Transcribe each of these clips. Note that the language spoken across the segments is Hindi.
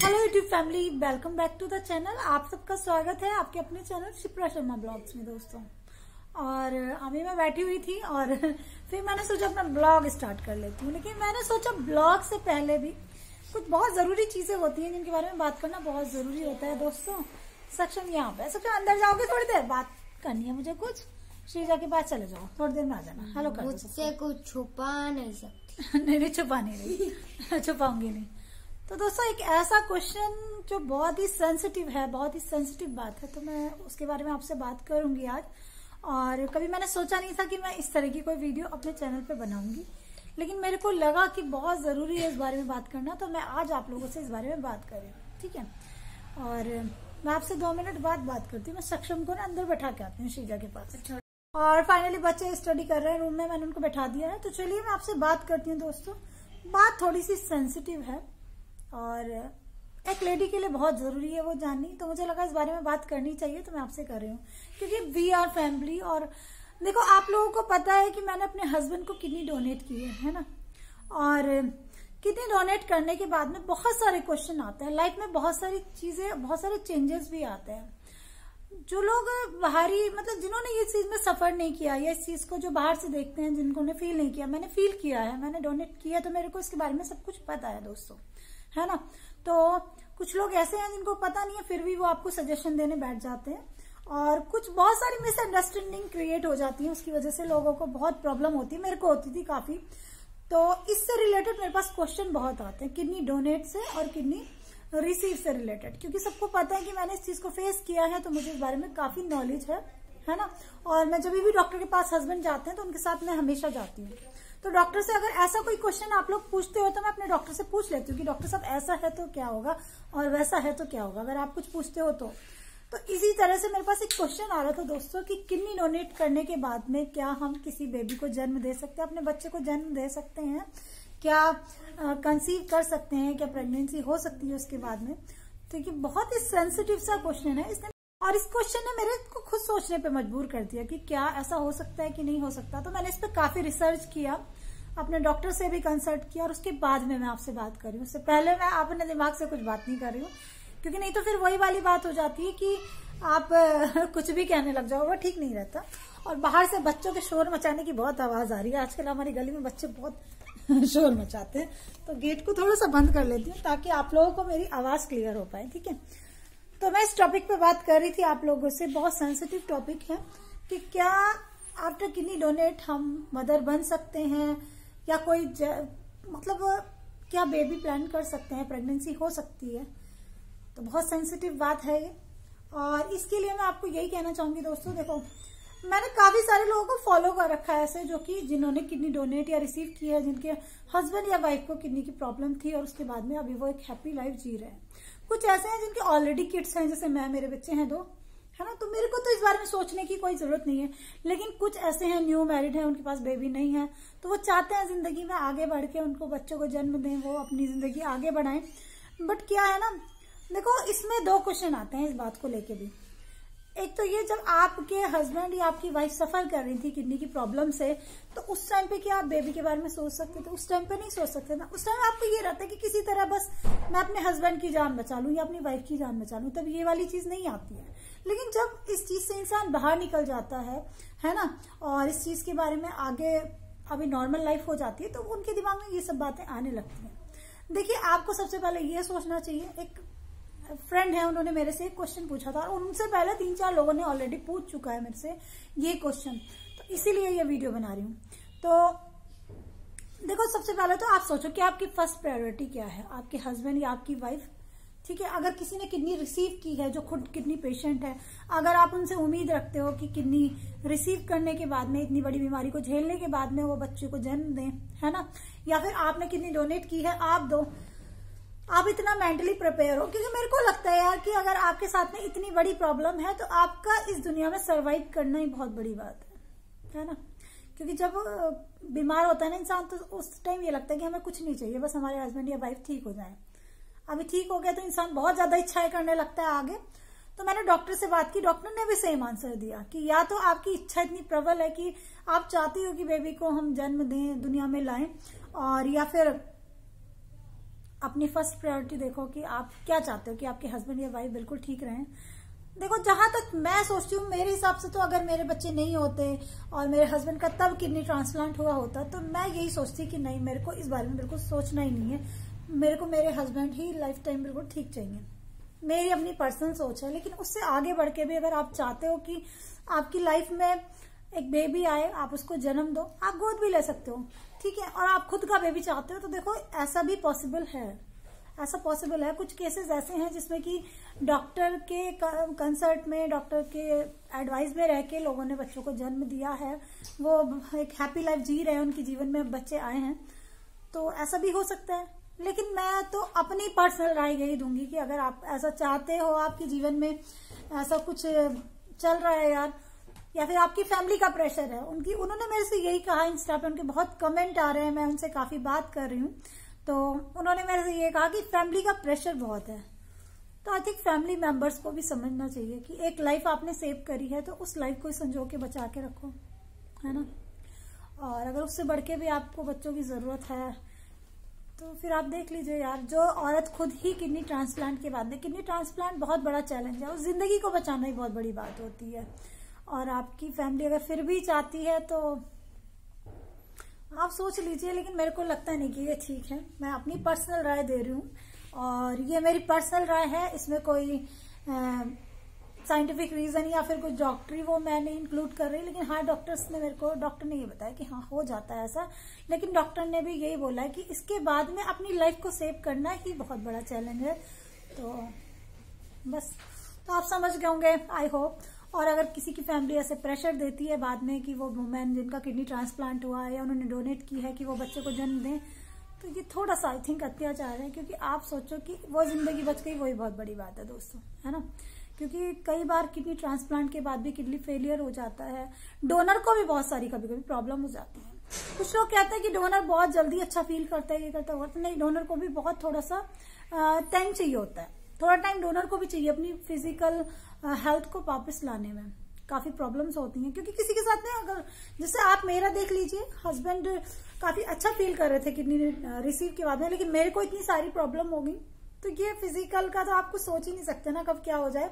Hello YouTube family, welcome back to the channel. आप सबका स्वागत है आपके अपने चैनल शिप्रा शर्मा ब्लॉग्स में दोस्तों। और अभी मैं बैठी हुई थी और फिर मैंने सोचा अपना ब्लॉग स्टार्ट कर लेती हूँ। लेकिन मैंने सोचा ब्लॉग से पहले भी कुछ बहुत जरूरी चीजें होती हैं जिनके बारे में बात करना बहुत जरूरी होता है दोस्तों। सक्षम यहाँ पे, सक्षम अंदर जाओगे, थोड़ी देर बात करनी है मुझे कुछ। श्रीजा के पास चले जाओ, थोड़ी देर में आ जाना। हेलो कर मुझसे कुछ छुपा नहीं सकती। नहीं छुपा नहीं छुपाऊंगी नहीं। तो दोस्तों एक ऐसा क्वेश्चन जो बहुत ही सेंसिटिव है, बहुत ही सेंसिटिव बात है, तो मैं उसके बारे में आपसे बात करूंगी आज। और कभी मैंने सोचा नहीं था कि मैं इस तरह की कोई वीडियो अपने चैनल पे बनाऊंगी, लेकिन मेरे को लगा कि बहुत जरूरी है इस बारे में बात करना, तो मैं आज आप लोगों से इस बारे में बात कर रही हूँ, ठीक है। और मैं आपसे 2 मिनट बाद बात करती हूँ। मैं सक्षम को ना अंदर बैठा के आती हूँ श्रीजा के पास। और फाइनली बच्चे स्टडी कर रहे हैं रूम में, मैंने उनको बैठा दिया है। तो चलिए मैं आपसे बात करती हूँ दोस्तों। बात थोड़ी सी सेंसिटिव है और एक लेडी के लिए बहुत जरूरी है वो जाननी, तो मुझे लगा इस बारे में बात करनी चाहिए, तो मैं आपसे कर रही हूँ। क्योंकि वी आर फैमिली। और देखो, आप लोगों को पता है कि मैंने अपने हस्बैंड को किडनी डोनेट की है ना। और किडनी डोनेट करने के बाद में बहुत सारे क्वेश्चन आते हैं लाइफ में, बहुत सारी चीजें, बहुत सारे चेंजेस भी आते हैं। जो लोग बाहरी, मतलब जिन्होंने ये चीज में सफर नहीं किया या इस चीज को जो बाहर से देखते हैं, जिनको ने फील नहीं किया, मैंने फील किया है, मैंने डोनेट किया, तो मेरे को इसके बारे में सब कुछ पता है दोस्तों, है ना। तो कुछ लोग ऐसे हैं जिनको पता नहीं है, फिर भी वो आपको सजेशन देने बैठ जाते हैं। और कुछ बहुत सारी मिसअंडरस्टैंडिंग क्रिएट हो जाती है, उसकी वजह से लोगों को बहुत प्रॉब्लम होती है। मेरे को होती थी काफी। तो इससे रिलेटेड मेरे पास क्वेश्चन बहुत आते हैं, किडनी डोनेट से और किडनी रिसीव से रिलेटेड। क्योंकि सबको पता है कि मैंने इस चीज को फेस किया है, तो मुझे इस बारे में काफी नॉलेज है ना। और मैं जब भी डॉक्टर के पास हस्बैंड जाते हैं तो उनके साथ मैं हमेशा जाती हूँ। तो डॉक्टर से अगर ऐसा कोई क्वेश्चन आप लोग पूछते हो तो मैं अपने डॉक्टर से पूछ लेती हूँ कि डॉक्टर साहब ऐसा है तो क्या होगा और वैसा है तो क्या होगा, अगर आप कुछ पूछते हो तो इसी तरह से मेरे पास एक क्वेश्चन आ रहा था दोस्तों कि किडनी डोनेट करने के बाद में क्या हम किसी बेबी को जन्म दे सकते हैं, अपने बच्चे को जन्म दे सकते हैं, क्या कंसीव कर सकते हैं, क्या प्रेगनेंसी हो सकती है उसके बाद में। तो ये बहुत ही सेंसिटिव सा क्वेश्चन है इसने, और इस क्वेश्चन ने मेरे को खुद सोचने पे मजबूर कर दिया कि क्या ऐसा हो सकता है कि नहीं हो सकता। तो मैंने इस पर काफी रिसर्च किया, अपने डॉक्टर से भी कंसल्ट किया, और उसके बाद में मैं आपसे बात कर रही हूँ। उससे पहले मैं अपने दिमाग से कुछ बात नहीं कर रही हूँ, क्योंकि नहीं तो फिर वही वाली बात हो जाती है कि आप कुछ भी कहने लग जाओ, वो ठीक नहीं रहता। और बाहर से बच्चों के शोर मचाने की बहुत आवाज आ रही है आजकल। हमारी गली में बच्चे बहुत शोर मचाते हैं, तो गेट को थोड़ा सा बंद कर लेती हूँ ताकि आप लोगों को मेरी आवाज क्लियर हो पाए, ठीक है। तो मैं इस टॉपिक पे बात कर रही थी आप लोगों से। बहुत सेंसिटिव टॉपिक है कि क्या आफ्टर किडनी डोनेट हम मदर बन सकते हैं, या कोई मतलब क्या बेबी प्लान कर सकते हैं, प्रेगनेंसी हो सकती है। तो बहुत सेंसिटिव बात है ये। और इसके लिए मैं आपको यही कहना चाहूंगी दोस्तों, देखो मैंने काफी सारे लोगों को फॉलो कर रखा है ऐसे, जो कि जिन्होंने किडनी डोनेट या रिसीव की है, जिनके हस्बैंड या वाइफ को किडनी की प्रॉब्लम थी और उसके बाद में अभी वो एक हैप्पी लाइफ जी रहे हैं। कुछ ऐसे हैं जिनके ऑलरेडी किड्स हैं, जैसे मेरे बच्चे हैं 2, है ना। तो मेरे को तो इस बारे में सोचने की कोई जरूरत नहीं है। लेकिन कुछ ऐसे हैं, न्यू मैरिड हैं, उनके पास बेबी नहीं है, तो वो चाहते हैं जिंदगी में आगे बढ़ के उनको बच्चों को जन्म दें, वो अपनी जिंदगी आगे बढ़ाएं। बट क्या है ना, देखो इसमें 2 क्वेश्चन आते हैं इस बात को लेके भी। एक तो ये, जब आपके हस्बैंड या आपकी वाइफ सफर कर रही थी किडनी की प्रॉब्लम से, तो उस टाइम पे क्या आप बेबी के बारे में सोच सकते थे? उस टाइम पे नहीं सोच सकते ना। उस टाइम आपको ये रहता है कि किसी तरह बस मैं अपने हस्बैंड की जान बचा लूं या अपनी वाइफ की जान बचा लूं, तब ये वाली चीज नहीं आती है। लेकिन जब इस चीज से इंसान बाहर निकल जाता है ना, और इस चीज के बारे में आगे अभी नॉर्मल लाइफ हो जाती है, तो उनके दिमाग में ये सब बातें आने लगती हैं। देखिए, आपको सबसे पहले ये सोचना चाहिए। एक फ्रेंड है, उन्होंने मेरे से एक क्वेश्चन पूछा था, और उनसे पहले 3-4 लोगों ने ऑलरेडी पूछ चुका है मेरे से ये क्वेश्चन, तो इसीलिए ये वीडियो बना रही हूँ। तो देखो, सबसे पहले तो आप सोचो कि आपकी फर्स्ट प्रायोरिटी क्या है, आपके हस्बैंड या आपकी वाइफ, ठीक है। अगर किसी ने किडनी रिसीव की है, जो खुद किडनी पेशेंट है, अगर आप उनसे उम्मीद रखते हो कि किडनी रिसीव करने के बाद में, इतनी बड़ी बीमारी को झेलने के बाद में वो बच्चे को जन्म दें, है ना, या फिर आपने किडनी डोनेट की है, आप दो, आप इतना मेंटली प्रिपेयर हो। क्योंकि मेरे को लगता है यार कि अगर आपके साथ में इतनी बड़ी प्रॉब्लम है, तो आपका इस दुनिया में सरवाइव करना ही बहुत बड़ी बात है ना। क्योंकि जब बीमार होता है ना इंसान, तो उस टाइम ये लगता है कि हमें कुछ नहीं चाहिए, बस हमारे हस्बैंड या वाइफ ठीक हो जाए। अभी ठीक हो गया तो इंसान बहुत ज्यादा इच्छाएं करने लगता है आगे। तो मैंने डॉक्टर से बात की, डॉक्टर ने भी सेम आंसर दिया कि या तो आपकी इच्छा इतनी प्रबल है कि आप चाहती हो कि बेबी को हम जन्म दें, दुनिया में लाएं, और या फिर अपनी फर्स्ट प्रायोरिटी देखो कि आप क्या चाहते हो कि आपके हस्बैंड या वाइफ बिल्कुल ठीक रहें। देखो, जहां तक मैं सोचती हूँ, मेरे हिसाब से तो अगर मेरे बच्चे नहीं होते और मेरे हस्बैंड का तब किडनी ट्रांसप्लांट हुआ होता तो मैं यही सोचती कि नहीं, मेरे को इस बारे में बिल्कुल सोचना ही नहीं है, मेरे को मेरे हस्बैंड ही लाइफ टाइम बिल्कुल ठीक चाहिए। मेरी अपनी पर्सनल सोच है। लेकिन उससे आगे बढ़ के भी अगर आप चाहते हो कि आपकी लाइफ में एक बेबी आए, आप उसको जन्म दो, आप गोद भी ले सकते हो, ठीक है, और आप खुद का बेबी चाहते हो तो देखो ऐसा भी पॉसिबल है, ऐसा पॉसिबल है। कुछ केसेस ऐसे हैं जिसमें कि डॉक्टर के कंसल्ट में, डॉक्टर के एडवाइस में रह के लोगों ने बच्चों को जन्म दिया है, वो एक हैप्पी लाइफ जी रहे हैं, उनके जीवन में बच्चे आए हैं, तो ऐसा भी हो सकता है। लेकिन मैं तो अपनी पर्सनल राय यही दूंगी कि अगर आप ऐसा चाहते हो, आपके जीवन में ऐसा कुछ चल रहा है यार, या फिर आपकी फैमिली का प्रेशर है, उन्होंने मेरे से यही कहा, इंस्टा पे उनके बहुत कमेंट आ रहे हैं, मैं उनसे काफी बात कर रही हूँ, तो उन्होंने मेरे से ये कहा कि फैमिली का प्रेशर बहुत है। तो आई थिंक फैमिली मेंबर्स को भी समझना चाहिए कि एक लाइफ आपने सेव करी है तो उस लाइफ को संजो के बचा के रखो, है ना। और अगर उससे बढ़ के भी आपको बच्चों की जरूरत है तो फिर आप देख लीजिए यार, जो औरत खुद ही किडनी ट्रांसप्लांट के बाद में, किडनी ट्रांसप्लांट बहुत बड़ा चैलेंज है, उस जिंदगी को बचाना ही बहुत बड़ी बात होती है। और आपकी फैमिली अगर फिर भी चाहती है तो आप सोच लीजिए, लेकिन मेरे को लगता नहीं कि ये ठीक है। मैं अपनी पर्सनल राय दे रही हूँ और ये मेरी पर्सनल राय है, इसमें कोई साइंटिफिक रीजन या फिर कुछ डॉक्टरी वो मैं नहीं इंक्लूड कर रही। लेकिन हाँ, डॉक्टर ने ये बताया कि हाँ हो जाता है ऐसा, लेकिन डॉक्टर ने भी यही बोला है कि इसके बाद में अपनी लाइफ को सेव करना ही बहुत बड़ा चैलेंज है। तो बस, तो आप समझ गए होंगे आई होप। और अगर किसी की फैमिली ऐसे प्रेशर देती है बाद में कि वो वुमेन जिनका किडनी ट्रांसप्लांट हुआ है या उन्होंने डोनेट की है कि वो बच्चे को जन्म दें, तो ये थोड़ा सा आई थिंक अत्याचार है। क्योंकि आप सोचो कि वो जिंदगी बच गई, वही बहुत बड़ी बात है दोस्तों, है ना। क्योंकि कई बार किडनी ट्रांसप्लांट के बाद भी किडनी फेलियर हो जाता है, डोनर को भी बहुत सारी कभी कभी प्रॉब्लम हो जाती है। कुछ लोग कहते हैं कि डोनर बहुत जल्दी अच्छा फील करता है, ये करता है, नहीं, डोनर को भी बहुत थोड़ा सा टाइम चाहिए होता है, थोड़ा टाइम डोनर को भी चाहिए अपनी फिजिकल हेल्थ को वापस लाने में। काफी प्रॉब्लम्स होती हैं क्योंकि किसी के साथ में, अगर जैसे आप मेरा देख लीजिए, हस्बैंड काफी अच्छा फील कर रहे थे किडनी रिसीव के बाद में, लेकिन मेरे को इतनी सारी प्रॉब्लम हो गई, तो ये फिजिकल का तो आपको सोच ही नहीं सकते ना कब क्या हो जाए।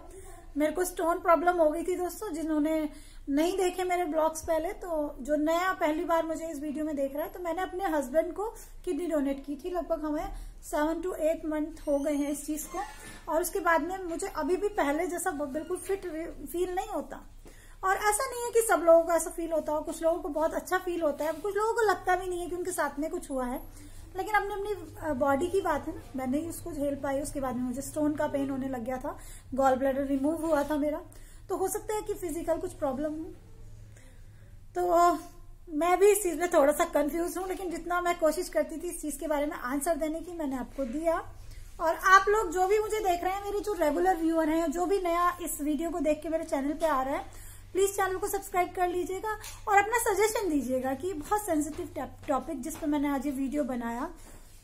मेरे को स्टोन प्रॉब्लम हो गई थी दोस्तों, जिन्होंने नहीं देखे मेरे ब्लॉग्स पहले, तो जो नया पहली बार मुझे इस वीडियो में देख रहा है, तो मैंने अपने हस्बैंड को किडनी डोनेट की थी। लगभग हमें 7 to 8 मंथ हो गए हैं इस चीज को, और उसके बाद में मुझे अभी भी पहले जैसा बिल्कुल फिट फील नहीं होता। और ऐसा नहीं है कि सब लोगों को ऐसा फील होता हो, कुछ लोगों को बहुत अच्छा फील होता है, कुछ लोगों को लगता भी नहीं है कि उनके साथ में कुछ हुआ है। लेकिन अपनी अपनी बॉडी की बात है ना, मैंने ही उसको झेल पाई। उसके बाद में मुझे स्टोन का पेन होने लग गया था, गॉल ब्लैडर रिमूव हुआ था मेरा, तो हो सकता है कि फिजिकल कुछ प्रॉब्लम हो। तो मैं भी इस चीज में थोड़ा सा कंफ्यूज हूँ, लेकिन जितना मैं कोशिश करती थी इस चीज के बारे में आंसर देने की, मैंने आपको दिया। और आप लोग जो भी मुझे देख रहे हैं, मेरे जो रेगुलर व्यूअर हैं, जो भी नया इस वीडियो को देख के मेरे चैनल पे आ रहा है, प्लीज चैनल को सब्सक्राइब कर लीजिएगा और अपना सजेशन दीजिएगा कि बहुत सेंसिटिव टॉपिक जिस पर मैंने आज ये वीडियो बनाया,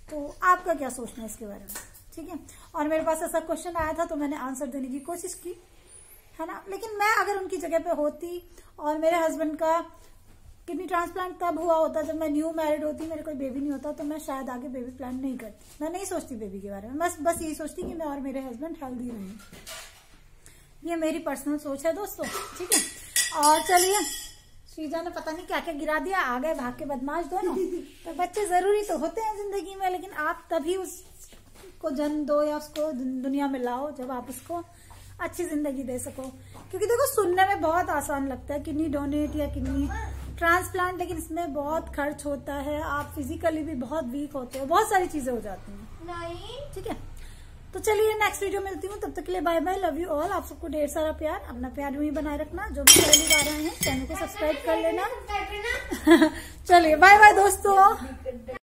तो आपका क्या सोचना है इसके बारे में, ठीक है। और मेरे पास ऐसा क्वेश्चन आया था तो मैंने आंसर देने की कोशिश की, है ना। लेकिन मैं अगर उनकी जगह पे होती और मेरे हस्बैंड का किडनी ट्रांसप्लांट तब हुआ होता जब मैं न्यू मैरिड होती, मेरे कोई बेबी नहीं होता, तो मैं शायद आगे बेबी प्लान नहीं करती। मैं नहीं सोचती बेबी के बारे में, बस यही सोचती कि मैं और मेरे हस्बैंड हेल्दी रहें। ये मेरी पर्सनल सोच है दोस्तों, ठीक है। और चलिए, श्रीजा ने पता नहीं क्या क्या गिरा दिया, आ गए भाग के बदमाश दोनों। तो बच्चे जरूरी तो होते हैं जिंदगी में, लेकिन आप तभी उसको जन्म दो या उसको दुनिया में लाओ जब आप उसको अच्छी जिंदगी दे सको। क्योंकि देखो, सुनने में बहुत आसान लगता है किडनी डोनेट या किडनी ट्रांसप्लांट, लेकिन इसमें बहुत खर्च होता है, आप फिजिकली भी बहुत वीक होते हो, बहुत सारी चीजें हो जाती हैं, ठीक है। तो चलिए नेक्स्ट वीडियो मिलती हूँ, तब तक के लिए bye bye, love you all. आप सबको ढेर सारा प्यार, अपना प्यार यूं ही बनाए रखना। जो भी पहली बार आए हैं चैनल को सब्सक्राइब कर लेना। चलिए बाय बाय दोस्तों।